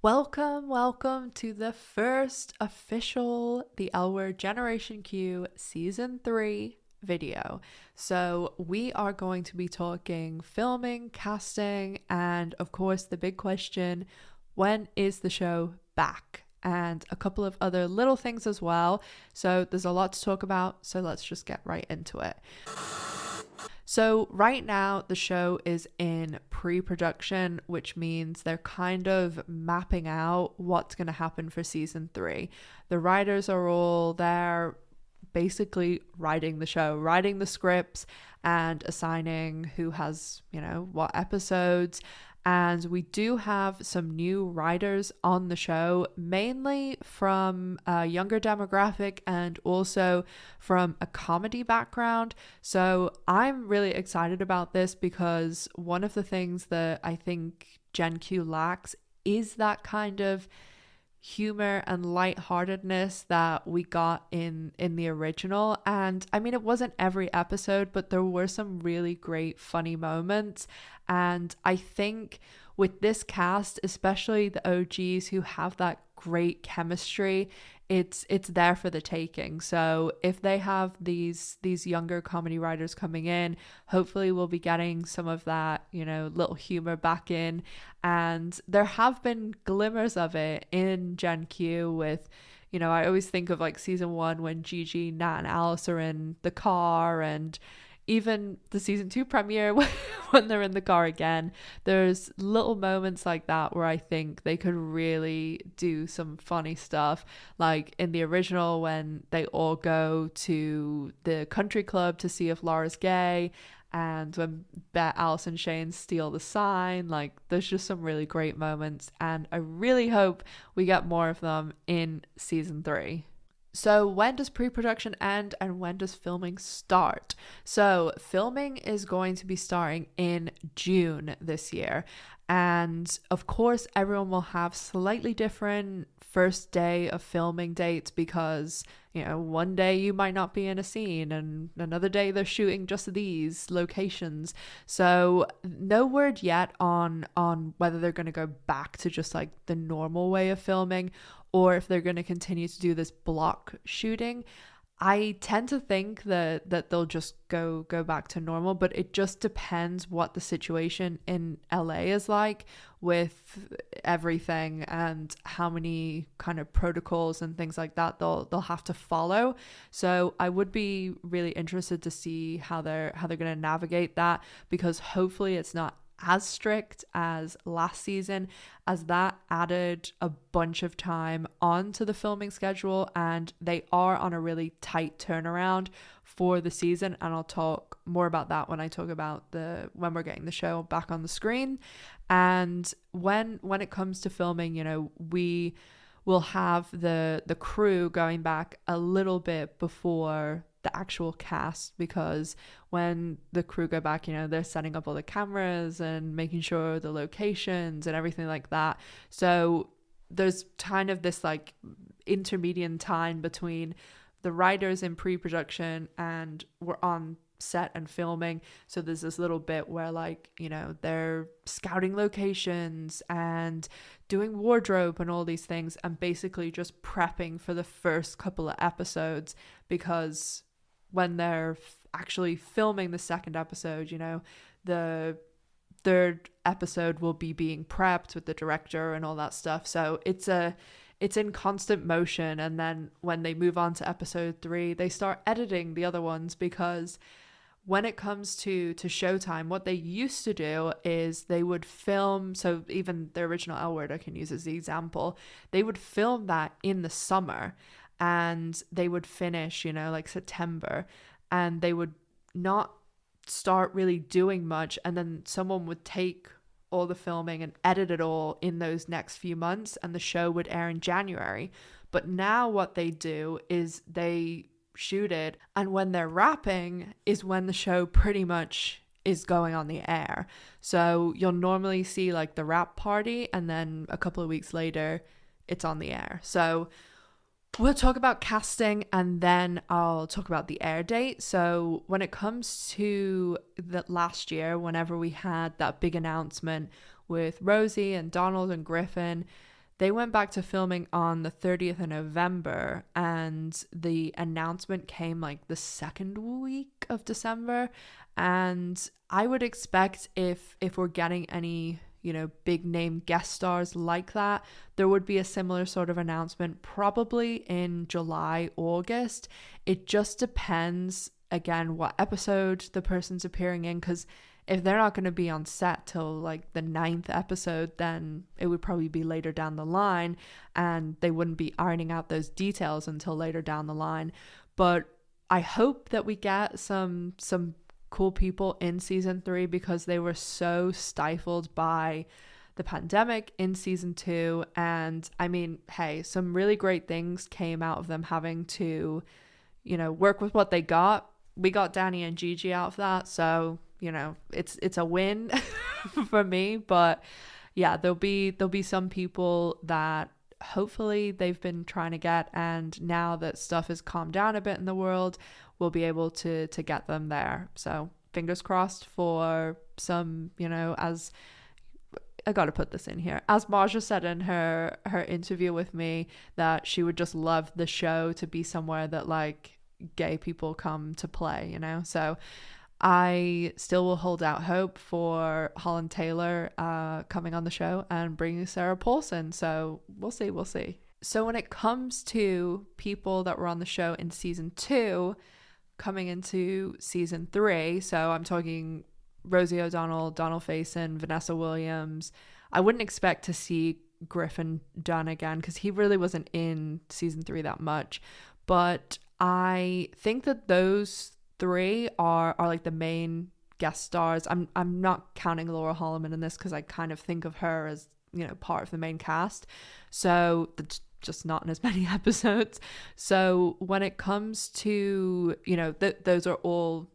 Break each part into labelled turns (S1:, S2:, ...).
S1: Welcome to the first official The L Word Generation Q Season 3 video. So we are going to be talking filming, casting, and of course the big question, when is the show back? And a couple of other little things as well. So there's a lot to talk about, so let's just get right into it. So right now the show is in pre-production, which means they're kind of mapping out what's going to happen for season 3. The writers are all there basically writing the show, writing the scripts and assigning who has, what episodes. And we do have some new writers on the show, mainly from a younger demographic and also from a comedy background. So I'm really excited about this because one of the things that I think Gen Q lacks is that kind of humor and lightheartedness that we got in the original. And I mean, it wasn't every episode, but there were some really great funny moments. And I think with this cast, especially the OGs who have that great chemistry, it's there for the taking. So if they have these younger comedy writers coming in, hopefully we'll be getting some of that, little humor back in. And there have been glimmers of it in Gen Q with, I always think of like season 1 when Gigi, Nat, and Alice are in the car, and even the season 2 premiere when they're in the car again. There's little moments like that where I think they could really do some funny stuff, like in the original when they all go to the country club to see if Laura's gay, and when Bette, Alice, and Shane steal the sign. Like, there's just some really great moments, and I really hope we get more of them in season 3. So when does pre-production end and when does filming start? So filming is going to be starting in June this year. And of course, everyone will have slightly different first day of filming dates because, one day you might not be in a scene and another day they're shooting just these locations. So no word yet on whether they're going to go back to just like the normal way of filming or if they're going to continue to do this block shooting. I tend to think that they'll just go back to normal, but it just depends what the situation in LA is like with everything and how many kind of protocols and things like that they'll have to follow. So I would be really interested to see how they're going to navigate that, because hopefully it's not as strict as last season, as that added a bunch of time onto the filming schedule, and they are on a really tight turnaround for the season. And I'll talk more about that when I talk about when we're getting the show back on the screen. And when it comes to filming, we will have the crew going back a little bit before the actual cast, because when the crew go back, they're setting up all the cameras and making sure the locations and everything like that. So there's kind of this like intermediate time between the writers in pre-production and we're on set and filming. So there's this little bit where they're scouting locations and doing wardrobe and all these things, and basically just prepping for the first couple of episodes, because when they're actually filming the second episode, the third episode will be being prepped with the director and all that stuff. So it's in constant motion. And then when they move on to episode 3, they start editing the other ones, because when it comes to Showtime, what they used to do is they would film, so even the original L Word I can use as the example, they would film that in the summer and they would finish, like September, and they would not start really doing much, and then someone would take all the filming and edit it all in those next few months, and the show would air in January. But now what they do is they shoot it, and when they're wrapping is when the show pretty much is going on the air. So you'll normally see like the wrap party, and then a couple of weeks later it's on the air. So we'll talk about casting and then I'll talk about the air date. So when it comes to the last year, whenever we had that big announcement with Rosie and Donald and Griffin, They went back to filming on the 30th of November, and the announcement came like the second week of December. And I would expect if we're getting any, big name guest stars like that, there would be a similar sort of announcement probably in July, August. It just depends, again, what episode the person's appearing in, because if they're not going to be on set till like the 9th episode, then it would probably be later down the line, and they wouldn't be ironing out those details until later down the line. But I hope that we get some cool people in season 3, because they were so stifled by the pandemic in season 2. And I mean, hey, some really great things came out of them having to, work with what they got. We got Danny and Gigi out of that, so it's a win for me. But yeah, there'll be some people that hopefully they've been trying to get, and now that stuff has calmed down a bit in the world, we'll be able to get them there. So fingers crossed for some, as I gotta put this in here, as Marja said in her interview with me, that she would just love the show to be somewhere that like gay people come to play, so I still will hold out hope for Holland Taylor coming on the show and bringing Sarah Paulson. So we'll see. So when it comes to people that were on the show in season 2 coming into season 3, so I'm talking Rosie O'Donnell, Donald Faison, Vanessa Williams. I wouldn't expect to see Griffin Dunn again, because he really wasn't in season 3 that much. But I think that those 3 are like the main guest stars. I'm not counting Laura Holloman in this, because I kind of think of her as part of the main cast, so that's just not in as many episodes. So when it comes to those are all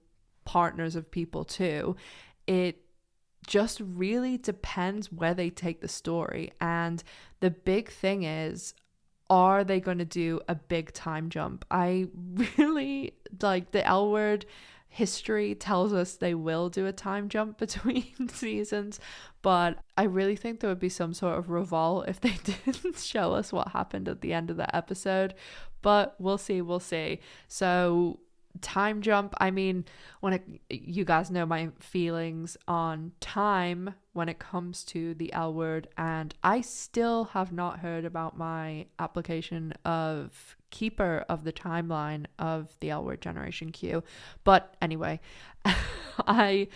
S1: partners of people too, it just really depends where they take the story. And the big thing is, are they going to do a big time jump? I really like the L Word history tells us they will do a time jump between seasons, but I really think there would be some sort of revolt if they didn't show us what happened at the end of the episode. But we'll see. So time jump, I mean, you guys know my feelings on time when it comes to the L Word, and I still have not heard about my application of keeper of the timeline of the L Word Generation Q. But anyway, I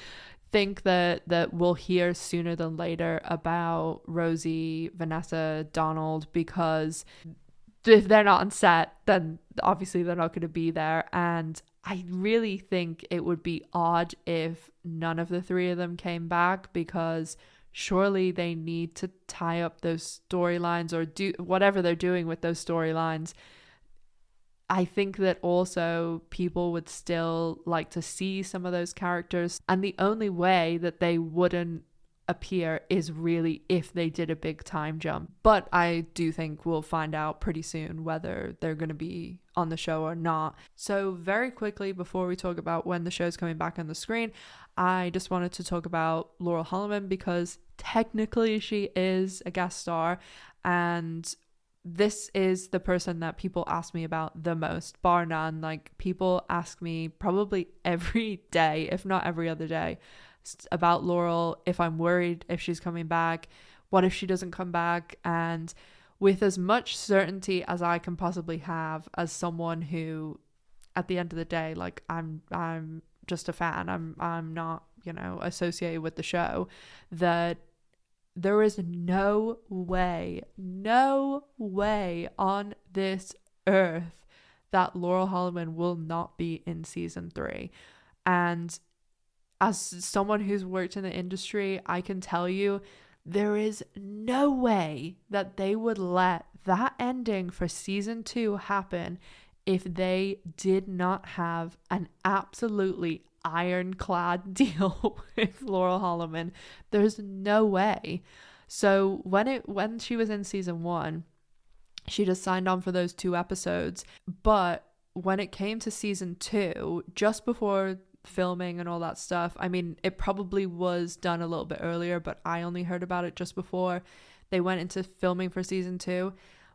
S1: think that we'll hear sooner than later about Rosie, Vanessa, Donald, because if they're not on set, then obviously they're not going to be there. And I really think it would be odd if none of the 3 of them came back, because surely they need to tie up those storylines or do whatever they're doing with those storylines. I think that also people would still like to see some of those characters, and the only way that they wouldn't appear is really if they did a big time jump. But I do think we'll find out pretty soon whether they're going to be on the show or not. So very quickly, before we talk about when the show's coming back on the screen, I just wanted to talk about Laura Holloman, because technically she is a guest star, and this is the person that people ask me about the most, bar none. Like, people ask me probably every day, if not every other day, about Laurel, if I'm worried if she's coming back, what if she doesn't come back. And with as much certainty as I can possibly have, as someone who at the end of the day, like, I'm just a fan, I'm not associated with the show, that there is no way on this earth that Laurel Holloman will not be in season 3. And as someone who's worked in the industry, I can tell you there is no way that they would let that ending for season 2 happen if they did not have an absolutely ironclad deal with Laurel Holloman. There's no way. So when she was in season 1, she just signed on for those 2 episodes. But when it came to season 2, just before filming and all that stuff, I mean, it probably was done a little bit earlier, but I only heard about it just before. they went into filming for season 2,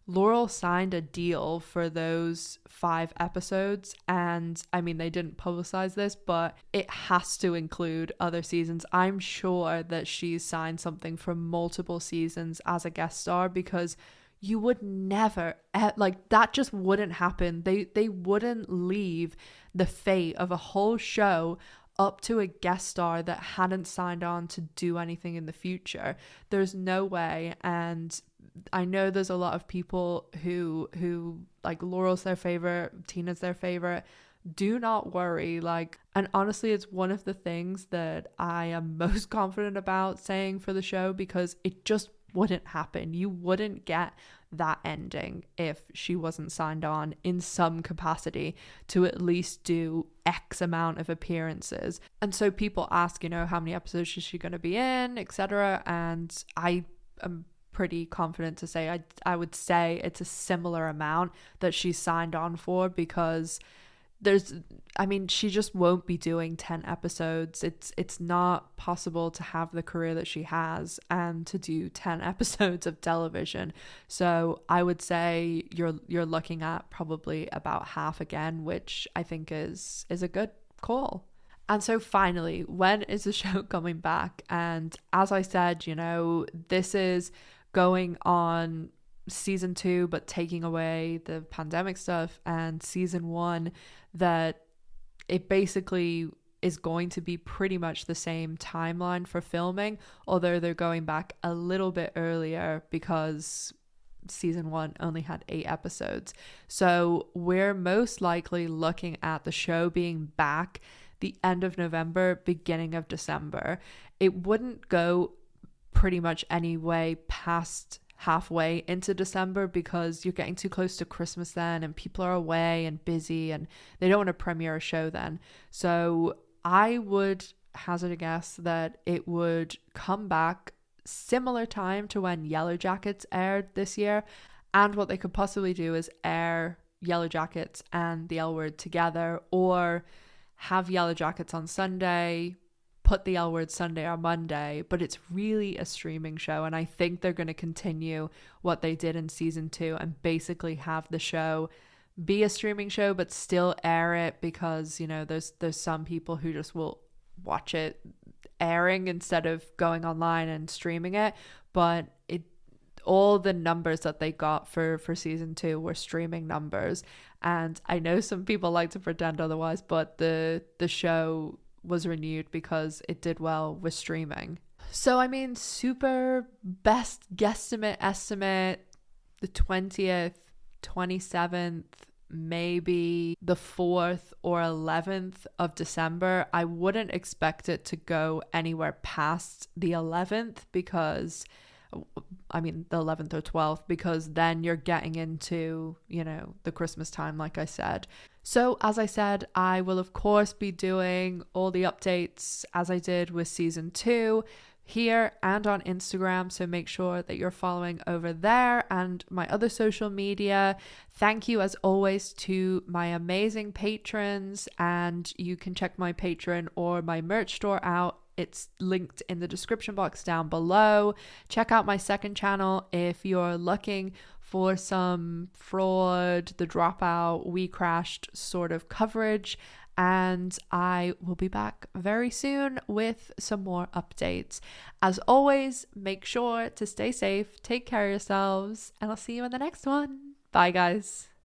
S1: Laurel signed a deal for those 5 episodes. And I mean, they didn't publicize this, but it has to include other seasons. I'm sure that she's signed something for multiple seasons as a guest star, because you would never, like, that just wouldn't happen. They wouldn't leave the fate of a whole show up to a guest star that hadn't signed on to do anything in the future. There's no way. And I know there's a lot of people who like, Laurel's their favorite, Tina's their favorite. Do not worry. Like, and honestly, it's one of the things that I am most confident about saying for the show, because it just wouldn't happen. You wouldn't get that ending if she wasn't signed on in some capacity to at least do X amount of appearances. And so people ask, you know, how many episodes is she going to be in, etc. And I am pretty confident to say I would say it's a similar amount that she's signed on for, because she just won't be doing 10 episodes. It's not possible to have the career that she has and to do 10 episodes of television. So I would say you're looking at probably about half again, which I think is a good call. And so finally, when is the show coming back? And as I said, you know, this is going on season 2, but taking away the pandemic stuff, and season 1, that it basically is going to be pretty much the same timeline for filming, although they're going back a little bit earlier because season 1 only had 8 episodes. So we're most likely looking at the show being back the end of November, beginning of December. It wouldn't go pretty much any way past halfway into December, because you're getting too close to Christmas then, and people are away and busy, and they don't want to premiere a show then. So I would hazard a guess that it would come back similar time to when Yellow Jackets aired this year. And what they could possibly do is air Yellow Jackets and the L Word together, or have Yellow Jackets on Sunday, put the L Word Sunday or Monday. But it's really a streaming show, and I think they're going to continue what they did in season 2 and basically have the show be a streaming show but still air it, because, you know, there's some people who just will watch it airing instead of going online and streaming it. But all the numbers that they got for season 2 were streaming numbers, and I know some people like to pretend otherwise, but the show was renewed because it did well with streaming. So I mean, super best guesstimate estimate, the 20th, 27th, maybe the 4th or 11th of December. I wouldn't expect it to go anywhere past the 11th, because I mean the 11th or 12th, because then you're getting into, you know, the Christmas time, like I said. So as I said, I will of course be doing all the updates as I did with season 2 here and on Instagram, so make sure that you're following over there and my other social media. Thank you as always to my amazing patrons, and you can check my Patreon or my merch store out. It's linked in the description box down below. Check out my second channel if you're looking for some fraud, the dropout, we crashed sort of coverage. And I will be back very soon with some more updates. As always, make sure to stay safe, take care of yourselves, and I'll see you in the next one. Bye, guys.